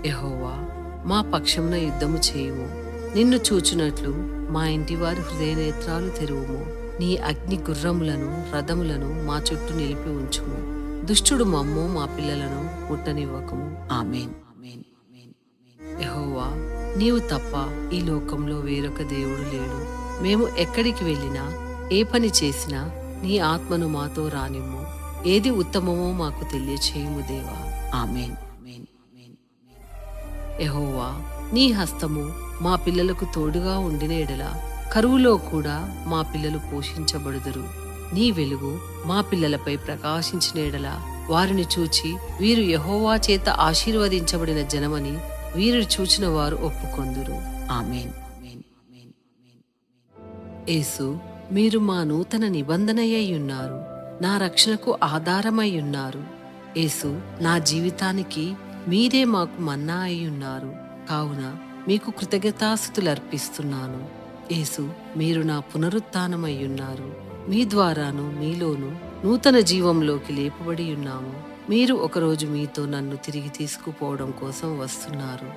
యెహోవా, మా పక్షమున యుద్ధము చేయుము. నిన్ను చూచునట్లు మా ఇంటివారి హృదయనేత్రాలు తెరువుము. నీ అగ్ని గుర్రములను రథములను మా చుట్టూ నిలిపి ఉంచుము. దుష్టుడు మమ్ము మా పిల్లలను ముట్టనివ్వకము. ఆమేన్. యెహోవా, నీవు తప్ప ఈ లోకంలో వేరొక దేవుడు లేడు. మేము ఎక్కడికి వెళ్ళినా ఏ పని చేసినా నీ ఆత్మను మాతో రానిమ్ము. ఏది ఉత్తమమో మాకు తెలియచేయుము దేవా. ఆమేన్. యెహోవా, నీ హస్తము మా పిల్లలకు తోడుగా ఉండిన ఎడల కరువులో కూడా మా పిల్లలు పోషించబడుదురు. నీ వెలుగు మా పిల్లలపై ప్రకాశించిన ఎడల వారిని చూచి వీరు యెహోవా చేత ఆశీర్వదించబడిన జనమని వీరు చూచిన వారు ఒప్పుకొందురు. ఆమేన్. యేసు, మీరు మా నూతన నిబంధనయ్యి ఉన్నారు. నా రక్షణకు ఆధారమై ఉన్నారు. యేసు, నా జీవితానికి మీరే మాకు మన్నా అయి ఉన్నారు. కావున మీకు కృతజ్ఞతాస్తుతులర్పిస్తున్నాను. యేసు, మీరు నా పునరుత్థానమై ఉన్నారు. మీ ద్వారాను మీలోను నూతన జీవంలోకి లేపబడి ఉన్నాము. మీరు ఒకరోజు మీతో నన్ను తిరిగి తీసుకుపోవడం కోసం వస్తున్నారు.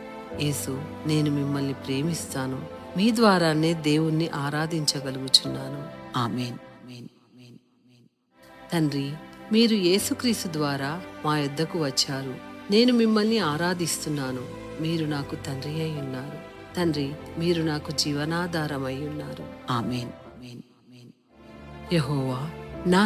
యేసు, నేను మిమ్మల్ని ప్రేమిస్తాను. మీ ద్వారానే దేవుణ్ణి ఆరాధించగలుగుచున్నాను. ఆమేన్. తండ్రి, మీరు యేసుక్రీస్తు ద్వారా మా యొద్దకు వచ్చారు. నేను మిమ్మల్ని ఆరాధిస్తున్నాను. మీరు నాకు తండ్రి అయి ఉన్నారు. తండ్రి, మీరు నాకు జీవనాధారమై ఉన్నారు. ఆమేన్. యెహోవా,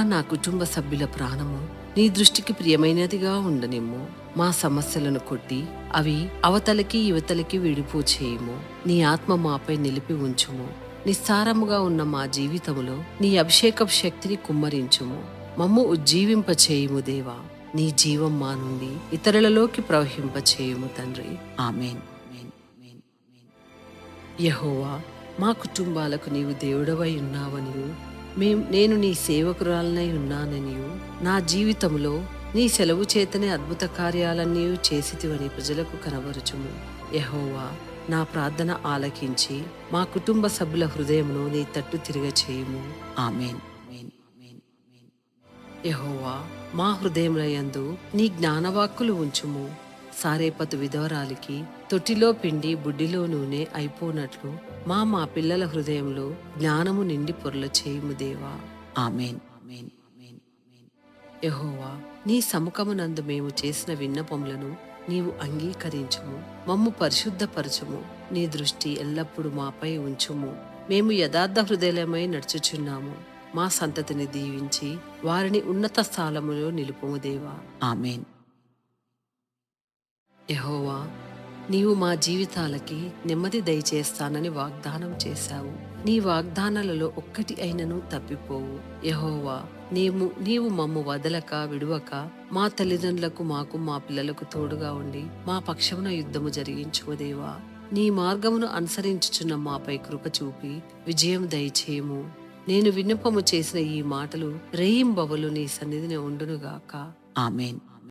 నా కుటుంబ సభ్యుల ప్రాణము నీ దృష్టికి ప్రియమైనదిగా ఉండనిమ్ము. మా సమస్యలను కొట్టి అవి అవతలికి యువతలికి విడిపో చేయుము. నీ ఆత్మ మాపై నిలిపి ఉంచుము. నిస్సారముగా ఉన్న మా జీవితములో నీ అభిషేకపు శక్తిని కుమ్మరించుము. మమ్ము ఉజ్జీవింపచేయుము దేవా. నీ జీవం మా నుండి ఇతరులలోకి ప్రవహింపచేయుము తండ్రి. ఆమేన్. యెహోవా, మా కుటుంబాలకు నీవు దేవుడవై ఉన్నావనియు నేను నీ సేవకురాలనై ఉన్నాననియు నా జీవితంలో నీ సెలవు చేతనే అద్భుత కార్యాలన్నీ చేసితివని ప్రజలకు కనబరుచుము. యెహోవా, నా ప్రార్థన ఆలకించి మా కుటుంబ సభ్యుల హృదయమును నీ తట్టు తిరగచేయుము. ఆమేన్. యెహోవా, మా హృదయముల యందు నీ జ్ఞానవాక్కులు ఉంచుము. సారేపతు విధవరాలికి తొట్టిలో పిండి బుడ్డిలో నూనె అయిపోనట్లు మా పిల్లల హృదయంలో జ్ఞానము నిండి పొరల చేయుము దేవా. ఆమేన్. యెహోవా, నీ సముఖమునందు మేము చేసిన విన్నపములను నీవు అంగీకరించుము. మమ్ము పరిశుద్ధపరచుము. నీ దృష్టి ఎల్లప్పుడూ మాపై ఉంచుము. మేము యథార్థ హృదయమై నడుచుచున్నాము. మా సంతతిని దీవించి వారిని ఉన్నత స్థానములో నిలుపుము దేవా. ఆమేన్. యెహోవా, నీవు మా జీవితాలకి నెమ్మది దయచేస్తానని వాగ్దానం చేశావు. నీ వాగ్దానాలలో ఒక్కటి అయినను తప్పిపోవు. యెహోవా, నీవు మమ్ము వదలక విడువక మా తల్లిదండ్రులకు మాకు మా పిల్లలకు తోడుగా ఉండి మా పక్షమున యుద్ధము జరిగించుము దేవా. నీ మార్గమును అనుసరించుచున్న మాపై కృప చూపి విజయం దయచేయము. నేను విన్నపము చేసిన ఈ మాటలు రేయింబవలు నీ సన్నిధిని ఉండునుగాక. ఆమేన్.